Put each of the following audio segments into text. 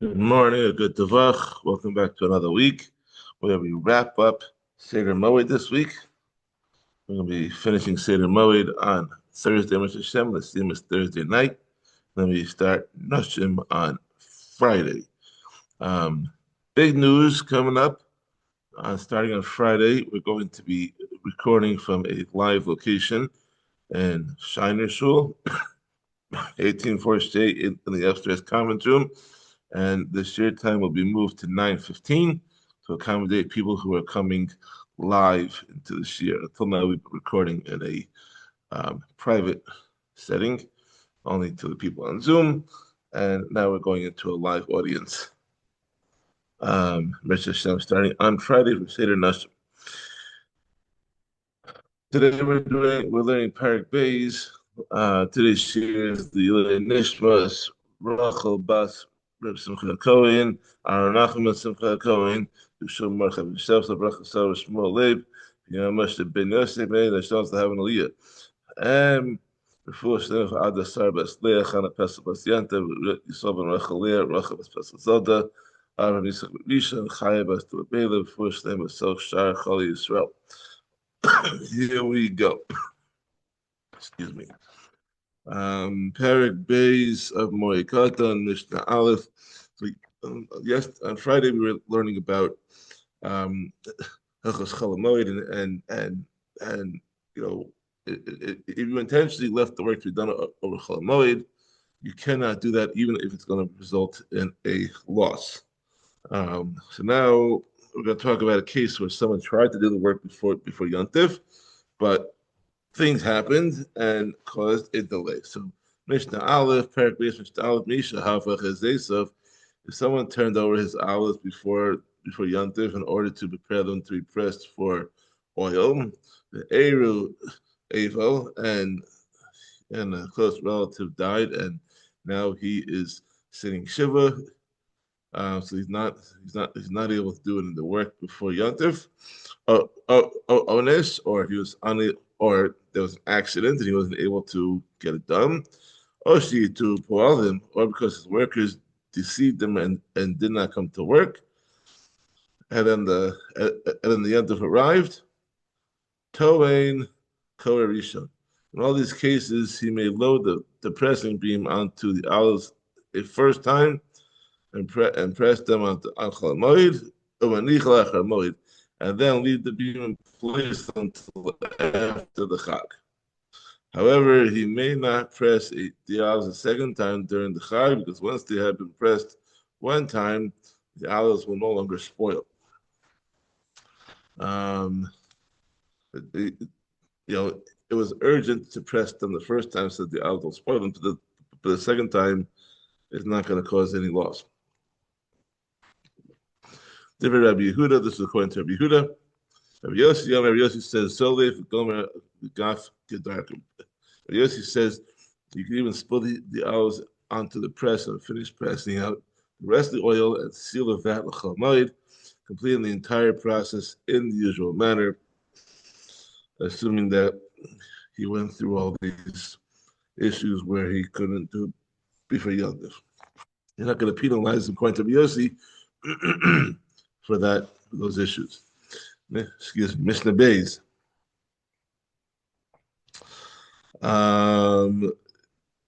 Good morning, a good Tavach. Welcome back to another week where we wrap up Seder Moed this week. We're going to be finishing Seder Moed on Thursday, Mr. Hashem. The theme is Thursday night. Then we start Noshim on Friday. Um, Big news coming up. Starting on Friday, we're going to be recording from a live location in Shiner Shul, 1848 in the upstairs conference room. And the share time will be moved to 9:15 to accommodate people who are coming live into the share. Until now, we've been recording in a private setting, only to the people on Zoom, and now we're going into a live audience. Mr. Shem, starting on Friday for Seder Nashim. Today we're learning Perek Bays. Today's share is the Yilei Nishmas Rachel Bas Reb Simcha Cohen, Aaron Nachman Simcha Cohen, Yishom Marchav Yisef Sabrach Sav Shmuel Leib, Yamash Ben Yosef Ben Nashos to have an Aliyah. Before Shnei Ada Sar Bas Leah Chana Pesach Bas Yanta Yisov Ben Rachel Leah Rachel Bas Pesach Zelda Aaron Yisach Risha Chaya Bas Tuabela before Shnei Masel Shar Chali Yisrael. Here we go. Excuse me. Perek Bays of Moed Kattan, Mishnah Aleph. So, yes, on Friday we were learning about Hilchos Moed and if you intentionally left the work to be done over Chol Moed, you cannot do that even if it's going to result in a loss. So now we're going to talk about a case where someone tried to do the work before Yontif, but things happened and caused a delay. So Mishnah Aleph, Perek Beis Mishnah Aleph, Misha Hafach Ezesav. If someone turned over his olives before Yontif in order to prepare them to be pressed for oil, the Eru Evo and a close relative died, and now he is sitting Shiva. So he's not able to do it in the work before Yontif. Ones, or he was or there was an accident and he wasn't able to get it done. Oshi to Poalim, or because his workers deceived him and did not come to work. And then the Yontif arrived. Toain Koharishon. In all these cases, he may load the pressing beam onto the olives a first time and press them on Chol Moed, and then leave the beam in place until after the Chag. However, he may not press the olives a second time during the Chag because once they have been pressed one time, the olives will no longer spoil. It, it was urgent to press them the first time so the olives will spoil them, but the second time is not going to cause any loss. Different Rabbi Yehuda, this is according to Rabbi Yehuda. Rabbi Yossi says, Solef Gomer Gaf Gedarkim. Rabbi Yossi says you can even spill the olives onto the press and finish pressing out the rest of the oil and seal the vat l'chol moed, completing the entire process in the usual manner, assuming that he went through all these issues where he couldn't do before Yontif. You're not going to penalize him, according to Rabbi Yossi, for those issues. Excuse me, Mishnah Bays.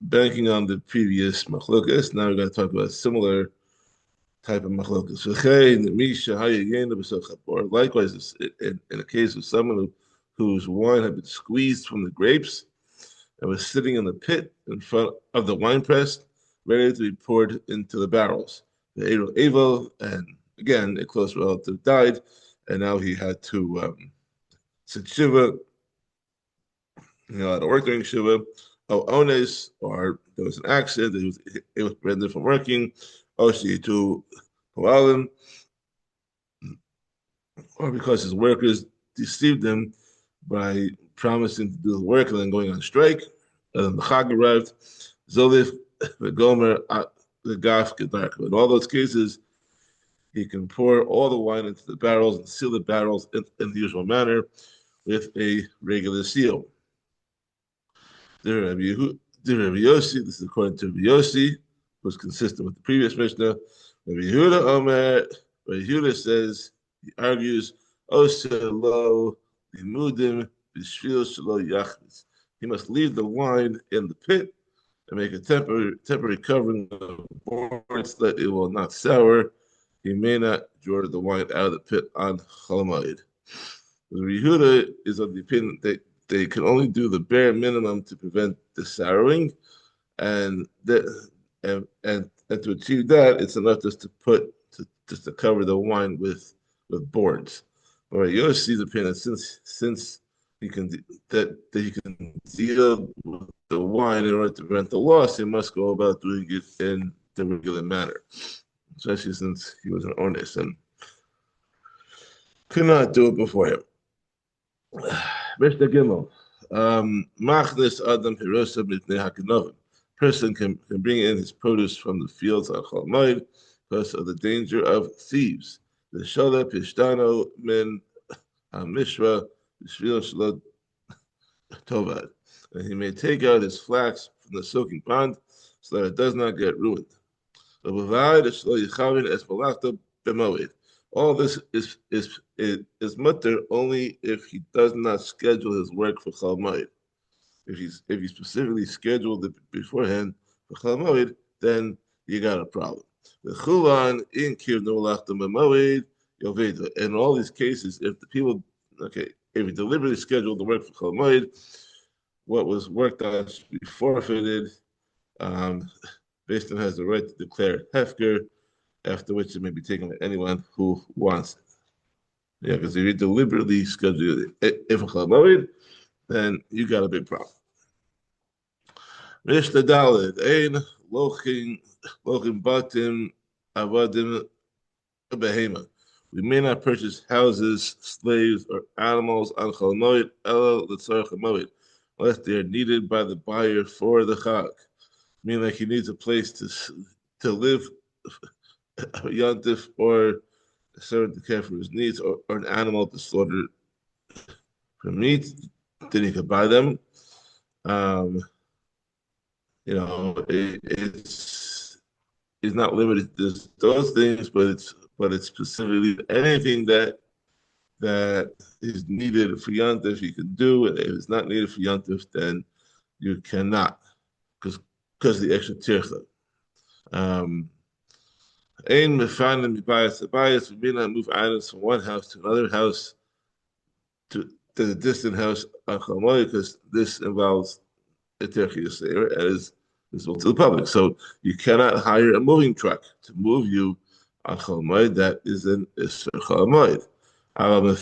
Banking on the previous machlokas, now we're going to talk about a similar type of machlokas. Or likewise, in a case of someone whose wine had been squeezed from the grapes and was sitting in the pit in front of the wine press, ready to be poured into the barrels. The Evo, and again, a close relative died, and now he had to sit Shiva. He had to work during Shiva. Ones, or there was an accident, it was prevented from working. Oshi to Poalim, or because his workers deceived him by promising to do the work and then going on strike. And then the Chag arrived. Zolif, the Gomer, the Gaf, Gedark. In all those cases, he can pour all the wine into the barrels and seal the barrels in the usual manner with a regular seal. Rabbi Yossi, this is according to Rabbi Yossi, was consistent with the previous Mishnah. Rabbi Yehuda Omer, Rabbi Yehuda says, he argues, Oselo limudim b'shvil shelo yachmitz. He must leave the wine in the pit and make a temporary covering of boards so that it will not sour. He may not draw the wine out of the pit on Cholamoid. Yehuda is of the opinion that they can only do the bare minimum to prevent the souring, and and to achieve that, it's enough just to just to cover the wine with boards. All right, Yossi's opinion, since he can that he can deal with the wine in order to prevent the loss, he must go about doing it in the regular manner, especially since he was an honest and could not do it before him. Mishnah Gimel. Machnes Adam Hirosa Mitnei Hakinovim. Person can bring in his produce from the fields on Chol Moed because of the danger of thieves. The Shala Pishtano Min Mishra Shvil Shalot Tovad. And he may take out his flax from the soaking pond so that it does not get ruined. All this is mutter only if he does not schedule his work for Chol Moed. If he specifically scheduled it beforehand for Chol Moed, then you got a problem. The Chulan in Kir Nolachtam Moed Yoveda. In all these cases, if the people, okay, if he deliberately scheduled the work for Chol Moed, what was worked on should be forfeited. Based on has the right to declare hefker, after which it may be taken by anyone who wants it. Yeah, because if you deliberately schedule it, if a Chol Moed, then you got a big problem. Mishnah Daled, Ein Lochin Batim Avadim Behema. We may not purchase houses, slaves, or animals on Chol Moed, Ela L'tzarech Moed, unless they are needed by the buyer for the Chag. Meaning, like he needs a place to live, Yantif, or a servant to care for his needs, or an animal to slaughter for meat, then he could buy them. It's not limited to those things, but it's specifically anything that is needed for Yantif you can do, and if it's not needed for Yantif, then you cannot, because of the extra tircha. Ein mefanim bias. We may not move items from one house to another house to the distant house on Chol Moed, because this involves a tircha yisera as visible to the public. So you cannot hire a moving truck to move you on Chol Moed. That is an Isser Chol Moed. However,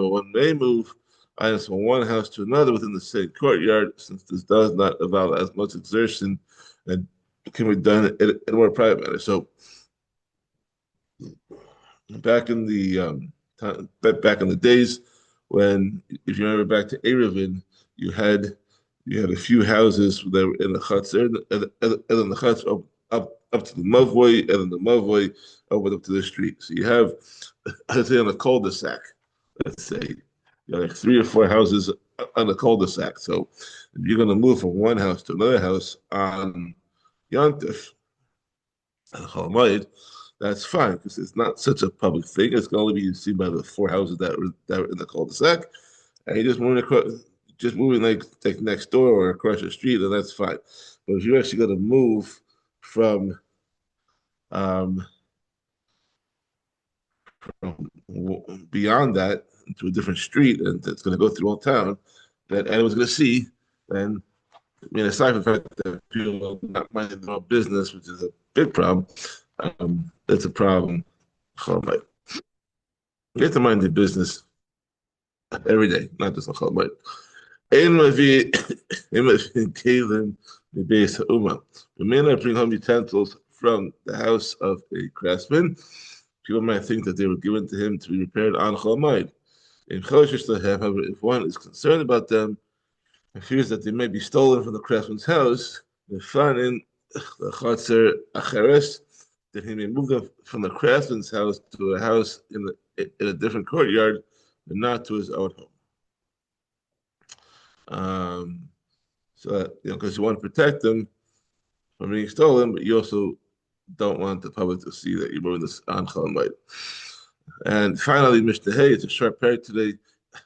one may move items from one house to another within the same courtyard, since this does not involve as much exertion and can be done in a more private manner. So back in the back in the days when, if you remember back to Erevin, you had a few houses that were in the chutzner, and then the chutzner up to the mavoi, and then the mavoi up to the street. So you have, let's say, on a cul-de-sac, let's say, like 3 or 4 houses on a cul-de-sac. So if you're going to move from one house to another house on Yontif, that's fine, because it's not such a public thing. It's going to only be seen by the 4 houses that were in the cul-de-sac, and you're just moving like next door or across the street, and that's fine. But if you're actually going to move from beyond that into a different street, and it's going to go through all town, that anyone's going to see, then, I mean, aside from the fact that people are not minding their own business, which is a big problem, that's a problem. You have to mind your business every day, not just on Chol Moed. We may not bring home utensils from the house of a craftsman. People might think that they were given to him to be repaired on Chol Moed. However, if one is concerned about them and fears that they may be stolen from the craftsman's house, the fun the Chatzer Acheres, that he may move them from the craftsman's house to a house in a different courtyard, but not to his own home. So that, because you want to protect them from being stolen, but you also don't want the public to see that you're moving this on Chol Hamoed. And finally, Mishnah Hay, it's a short period today.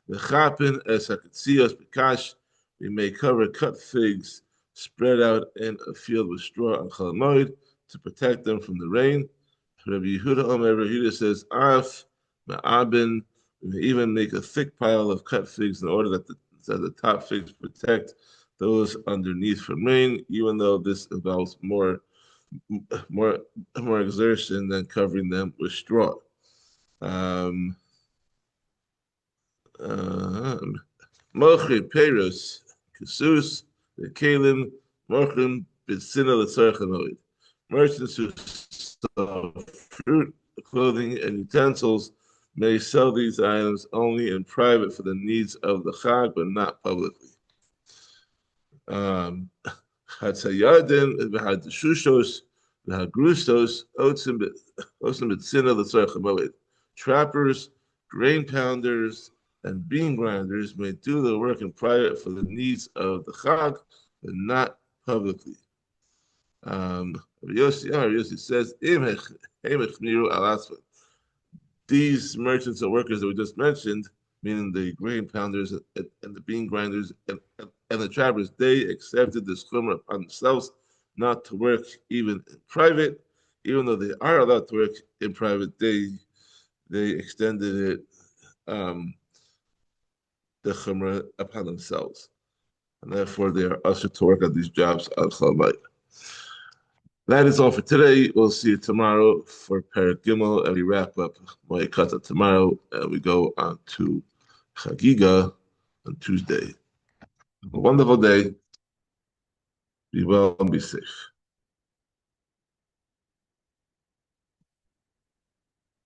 V'chapin es hakatzios b'kash, we may cover cut figs spread out in a field with straw on Chol Hamoed to protect them from the rain. Rabbi Yehuda Omer, Rabbi Yehuda says, Arf, ma'abin, we may even make a thick pile of cut figs in order that the top figs protect those underneath from rain, even though this involves more more exertion than covering them with straw. Mochri Peros, Kasus, the Kalim, Mochrim, Bitsina, the Tzarchanoid. Merchants who sell fruit, clothing, and utensils may sell these items only in private for the needs of the Chag, but not publicly. Hatzayadin, V'hadeshushos, V'hagrusos, Otzim Bitsina, the Tzarchanoid. Trappers, grain pounders, and bean grinders may do their work in private for the needs of the Chag, but not publicly. Yossi says, these merchants or workers that we just mentioned, meaning the grain pounders and the bean grinders and the trappers, they accepted this chumrah upon themselves not to work even in private, even though they are allowed to work in private. They extended it, the chumrah upon themselves, and therefore they are ushered to work at these jobs on Chol Hamoed. That is all for today. We'll see you tomorrow for Perek Gimel, and we wrap up Moed Kattan tomorrow, and we go on to Chagiga on Tuesday. Have a wonderful day. Be well and be safe.